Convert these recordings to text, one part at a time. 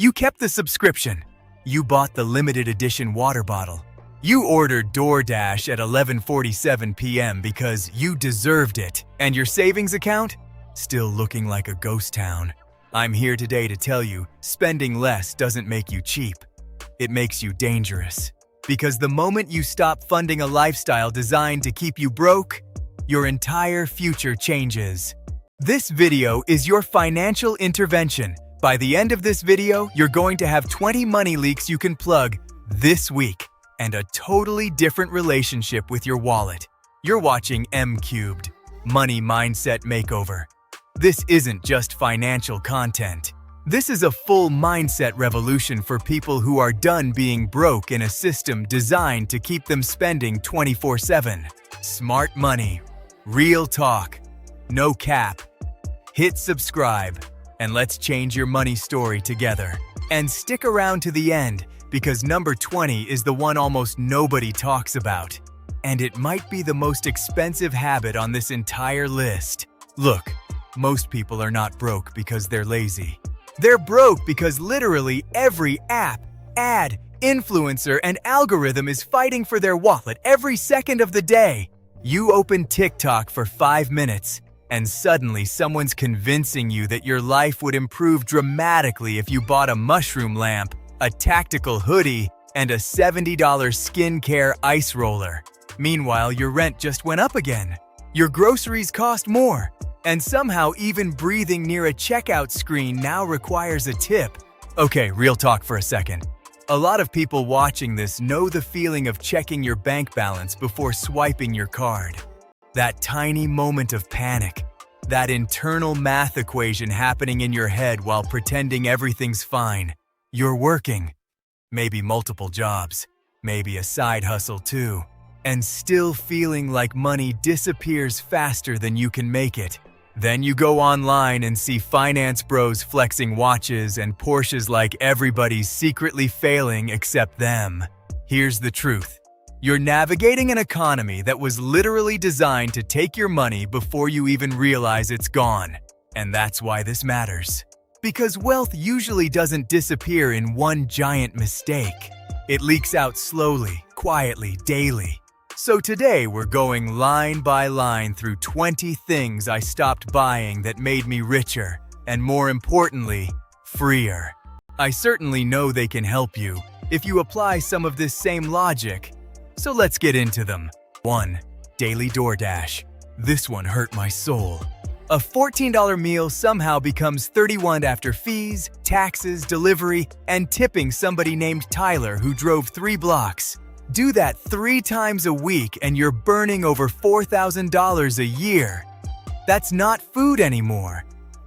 You kept the subscription. You bought the limited edition water bottle. You ordered DoorDash at 11:47 p.m. because you deserved it. And your savings account? Still looking like a ghost town. I'm here today to tell you, spending less doesn't make you cheap. It makes you dangerous. Because the moment you stop funding a lifestyle designed to keep you broke, your entire future changes. This video is your financial intervention. By the end of this video, you're going to have 20 money leaks you can plug this week and a totally different relationship with your wallet. You're watching M Cubed, Money Mindset Makeover. This isn't just financial content. This is a full mindset revolution for people who are done being broke in a system designed to keep them spending 24/7. Smart money, real talk, no cap. Hit subscribe, and let's change your money story together. And stick around to the end, because number 20 is the one almost nobody talks about. And it might be the most expensive habit on this entire list. Look, most people are not broke because they're lazy. They're broke because literally every app, ad, influencer, and algorithm is fighting for their wallet every second of the day. You open TikTok for 5 minutes, and suddenly someone's convincing you that your life would improve dramatically if you bought a mushroom lamp, a tactical hoodie, and a $70 skincare ice roller. Meanwhile, your rent just went up again. Your groceries cost more. And somehow even breathing near a checkout screen now requires a tip. Okay, real talk for a second. A lot of people watching this know the feeling of checking your bank balance before swiping your card. That tiny moment of panic. That internal math equation happening in your head while pretending everything's fine. You're working. Maybe multiple jobs. Maybe a side hustle too. And still feeling like money disappears faster than you can make it. Then you go online and see finance bros flexing watches and Porsches like everybody's secretly failing except them. Here's the truth. You're navigating an economy that was literally designed to take your money before you even realize it's gone. And that's why this matters. Because wealth usually doesn't disappear in one giant mistake. It leaks out slowly, quietly, daily. So today we're going line by line through 20 things I stopped buying that made me richer, and more importantly, freer. I certainly know they can help you if you apply some of this same logic. So let's get into them. 1. Daily DoorDash. This one hurt my soul. A $14 meal somehow becomes $31 after fees, taxes, delivery, and tipping somebody named Tyler who drove 3 blocks. Do that 3 times a week and you're burning over $4,000 a year. That's not food anymore.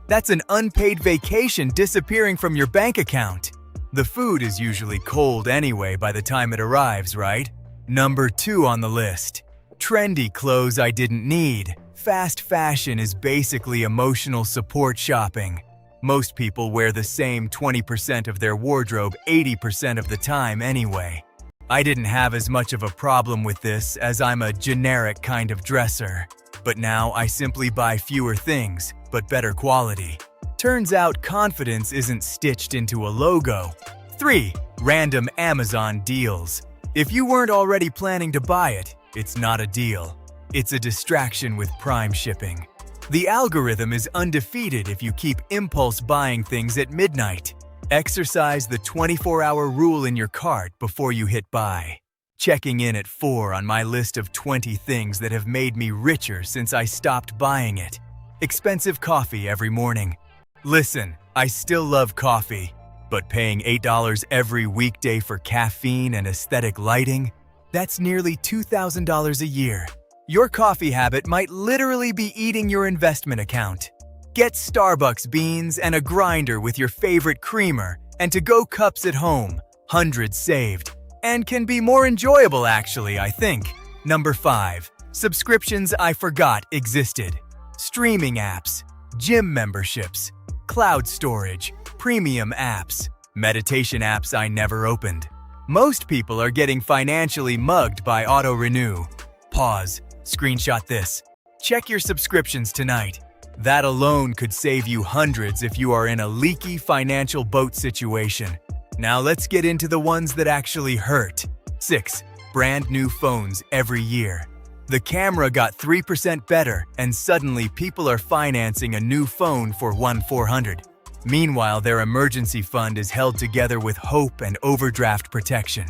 That's an unpaid vacation disappearing from your bank account. The food is usually cold anyway by the time it arrives, right? Number 2 on the list. Trendy clothes I didn't need. Fast fashion is basically emotional support shopping. Most people wear the same 20% of their wardrobe 80% of the time anyway. I didn't have as much of a problem with this as I'm a generic kind of dresser. But now I simply buy fewer things, but better quality. Turns out confidence isn't stitched into a logo. 3. Random Amazon deals. If you weren't already planning to buy it, it's not a deal. It's a distraction with Prime shipping. The algorithm is undefeated if you keep impulse buying things at midnight. Exercise the 24-hour rule in your cart before you hit buy. Checking in at 4 on my list of 20 things that have made me richer since I stopped buying it. Expensive coffee every morning. Listen, I still love coffee, but paying $8 every weekday for caffeine and aesthetic lighting? That's nearly $2,000 a year. Your coffee habit might literally be eating your investment account. Get Starbucks beans and a grinder with your favorite creamer and to-go cups at home. Hundreds saved. And can be more enjoyable actually, I think. Number 5. Subscriptions I forgot existed. Streaming apps, gym memberships, cloud storage, premium apps, meditation apps I never opened. Most people are getting financially mugged by auto-renew. Pause. Screenshot this. Check your subscriptions tonight. That alone could save you hundreds if you are in a leaky financial boat situation. Now let's get into the ones that actually hurt. 6. Brand new phones every year. The camera got 3% better, and suddenly people are financing a new phone for $400. Meanwhile, their emergency fund is held together with hope and overdraft protection.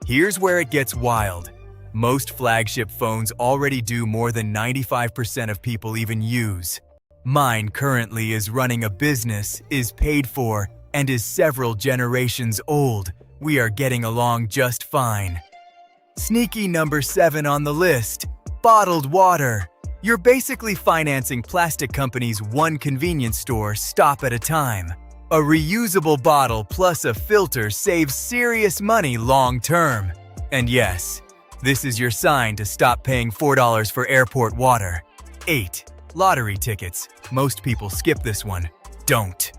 Here's where it gets wild. Most flagship phones already do more than 95% of people even use. Mine currently is running a business, is paid for, and is several generations old. We are getting along just fine. Sneaky number 7 on the list. Bottled water. You're basically financing plastic companies one convenience store stop at a time. A reusable bottle plus a filter saves serious money long term. And yes, this is your sign to stop paying $4 for airport water. 8. Lottery tickets. Most people skip this one. Don't.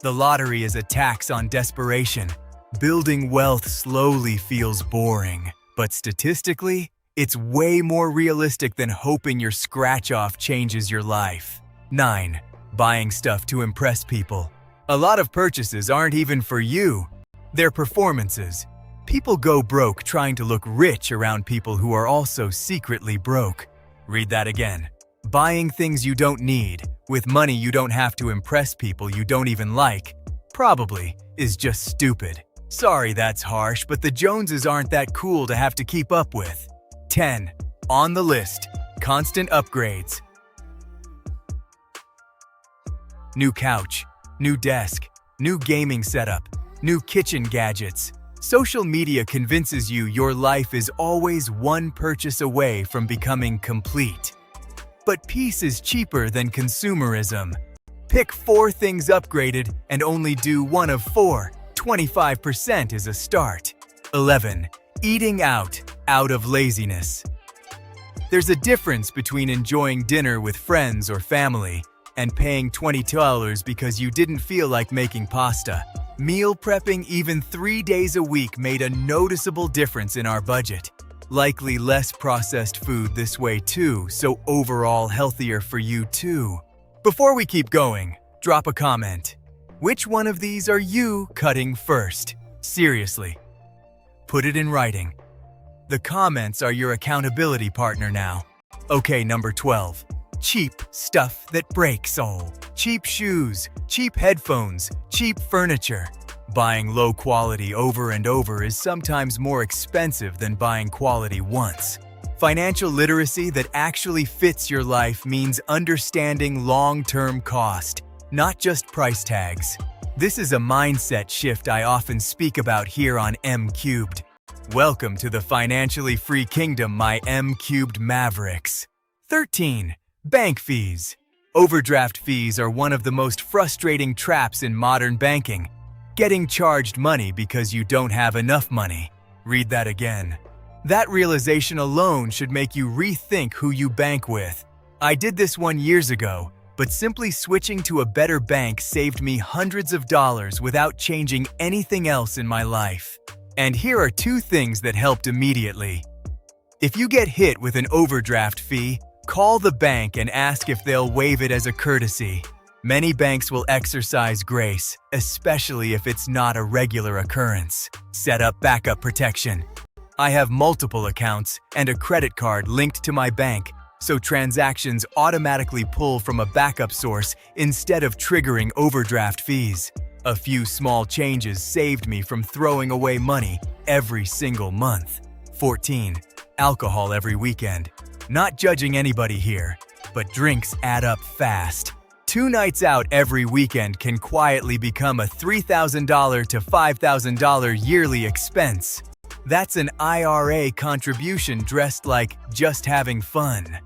The lottery is a tax on desperation. Building wealth slowly feels boring, but statistically, it's way more realistic than hoping your scratch-off changes your life. 9. Buying stuff to impress people. A lot of purchases aren't even for you. They're performances. People go broke trying to look rich around people who are also secretly broke. Read that again. Buying things you don't need, with money you don't have to impress people you don't even like, probably, is just stupid. Sorry that's harsh, but the Joneses aren't that cool to have to keep up with. 10. On the list, constant upgrades. New couch, new desk, new gaming setup, new kitchen gadgets. Social media convinces you your life is always one purchase away from becoming complete. But peace is cheaper than consumerism. Pick 4 things upgraded and only do one of 4. 25% is a start. 11. Eating out of laziness. There's a difference between enjoying dinner with friends or family and paying $20 because you didn't feel like making pasta. Meal prepping even 3 days a week made a noticeable difference in our budget. Likely less processed food this way too, so overall healthier for you too. Before we keep going, drop a comment. Which one of these are you cutting first? Seriously. Put it in writing. The comments are your accountability partner now. Okay, number 12. Cheap stuff that breaks. Cheap shoes, cheap headphones, cheap furniture. Buying low quality over and over is sometimes more expensive than buying quality once. Financial literacy that actually fits your life means understanding long-term cost, not just price tags. This is a mindset shift I often speak about here on M Cubed. Welcome to the financially free kingdom, my M Cubed Mavericks. 13. Bank fees. Overdraft fees are one of the most frustrating traps in modern banking. Getting charged money because you don't have enough money. Read that again. That realization alone should make you rethink who you bank with. I did this 1 year ago, but simply switching to a better bank saved me hundreds of dollars without changing anything else in my life. And here are 2 things that helped immediately. If you get hit with an overdraft fee, call the bank and ask if they'll waive it as a courtesy. Many banks will exercise grace, especially if it's not a regular occurrence. Set up backup protection. I have multiple accounts and a credit card linked to my bank, so transactions automatically pull from a backup source instead of triggering overdraft fees. A few small changes saved me from throwing away money every single month. 14. Alcohol every weekend. Not judging anybody here, but drinks add up fast. 2 nights out every weekend can quietly become a $3,000 to $5,000 yearly expense. That's an IRA contribution dressed like just having fun.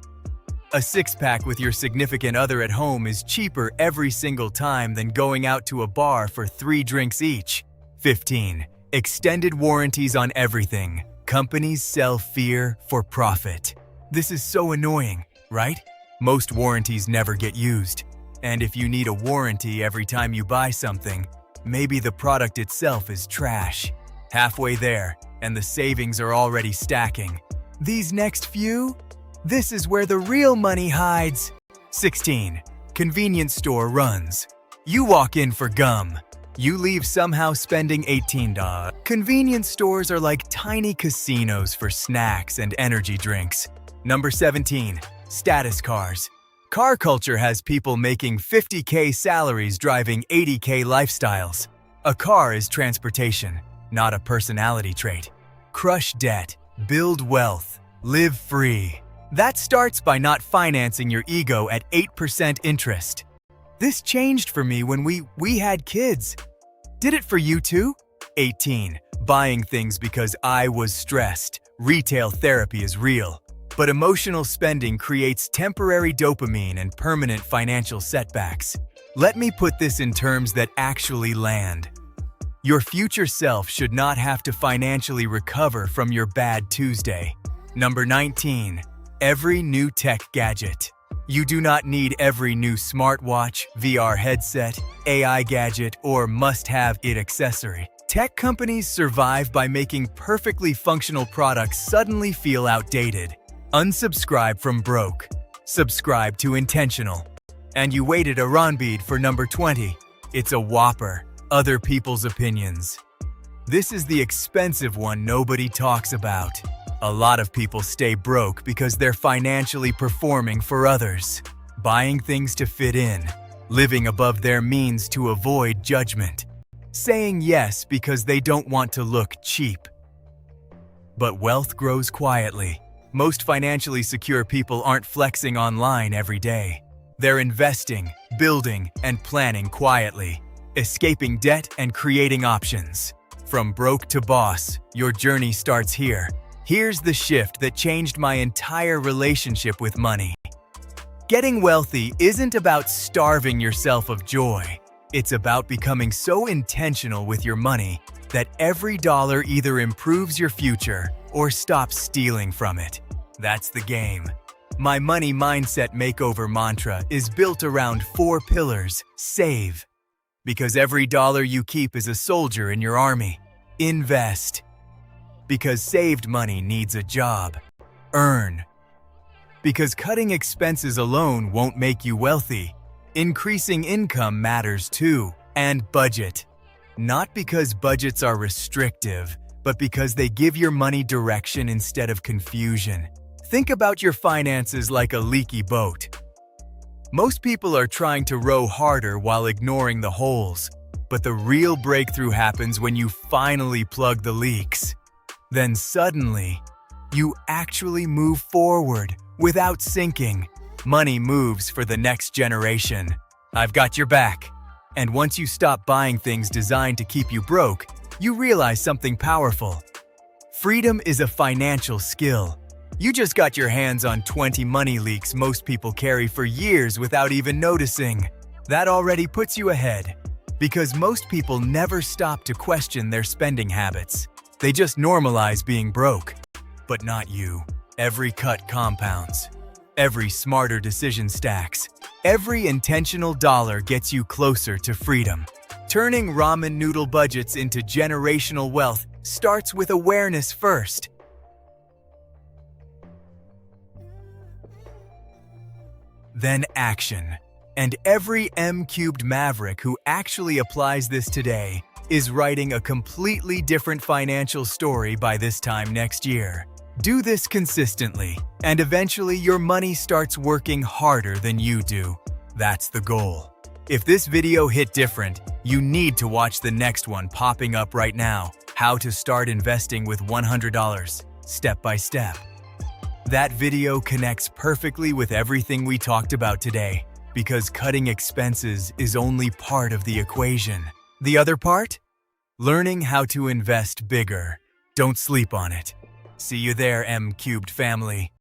A 6-pack with your significant other at home is cheaper every single time than going out to a bar for 3 drinks each. 15. Extended warranties on everything. Companies sell fear for profit. This is so annoying, right? Most warranties never get used. And if you need a warranty every time you buy something, maybe the product itself is trash. Halfway there, and the savings are already stacking. These next few? This is where the real money hides. 16. Convenience store runs. You walk in for gum. You leave somehow spending $18. Convenience stores are like tiny casinos for snacks and energy drinks. Number 17. Status cars. Car culture has people making 50K salaries driving 80K lifestyles. A car is transportation, not a personality trait. Crush debt, build wealth, live free. That starts by not financing your ego at 8% interest. This changed for me when we had kids. Did it for you too? 18. Buying things because I was stressed. Retail therapy is real. But emotional spending creates temporary dopamine and permanent financial setbacks. Let me put this in terms that actually land. Your future self should not have to financially recover from your bad Tuesday. Number 19. Every new tech gadget. You do not need every new smartwatch, VR headset, AI gadget, or must-have it accessory. Tech companies survive by making perfectly functional products suddenly feel outdated. Unsubscribe from broke. Subscribe to intentional. And you waited a runbeat for number 20. It's a whopper. Other people's opinions. This is the expensive one nobody talks about. A lot of people stay broke because they're financially performing for others, buying things to fit in, living above their means to avoid judgment, saying yes because they don't want to look cheap. But wealth grows quietly. Most financially secure people aren't flexing online every day. They're investing, building, and planning quietly, escaping debt and creating options. From broke to boss, your journey starts here. Here's the shift that changed my entire relationship with money. Getting wealthy isn't about starving yourself of joy. It's about becoming so intentional with your money that every dollar either improves your future or stops stealing from it. That's the game. My money mindset makeover mantra is built around 4 pillars. Save. Because every dollar you keep is a soldier in your army. Invest. Because saved money needs a job. Earn. Because cutting expenses alone won't make you wealthy. Increasing income matters too. And budget. Not because budgets are restrictive, but because they give your money direction instead of confusion. Think about your finances like a leaky boat. Most people are trying to row harder while ignoring the holes, but the real breakthrough happens when you finally plug the leaks. Then suddenly, you actually move forward without sinking. Money moves for the next generation. I've got your back. And once you stop buying things designed to keep you broke, you realize something powerful. Freedom is a financial skill. You just got your hands on 20 money leaks most people carry for years without even noticing. That already puts you ahead, because most people never stop to question their spending habits. They just normalize being broke. But not you. Every cut compounds. Every smarter decision stacks. Every intentional dollar gets you closer to freedom. Turning ramen noodle budgets into generational wealth starts with awareness first. Then action. And every M-cubed maverick who actually applies this today is writing a completely different financial story by this time next year. Do this consistently, and eventually your money starts working harder than you do. That's the goal. If this video hit different, you need to watch the next one popping up right now. How to start investing with $100, step by step. That video connects perfectly with everything we talked about today, because cutting expenses is only part of the equation. The other part? Learning how to invest bigger. Don't sleep on it. See you there, M-cubed family.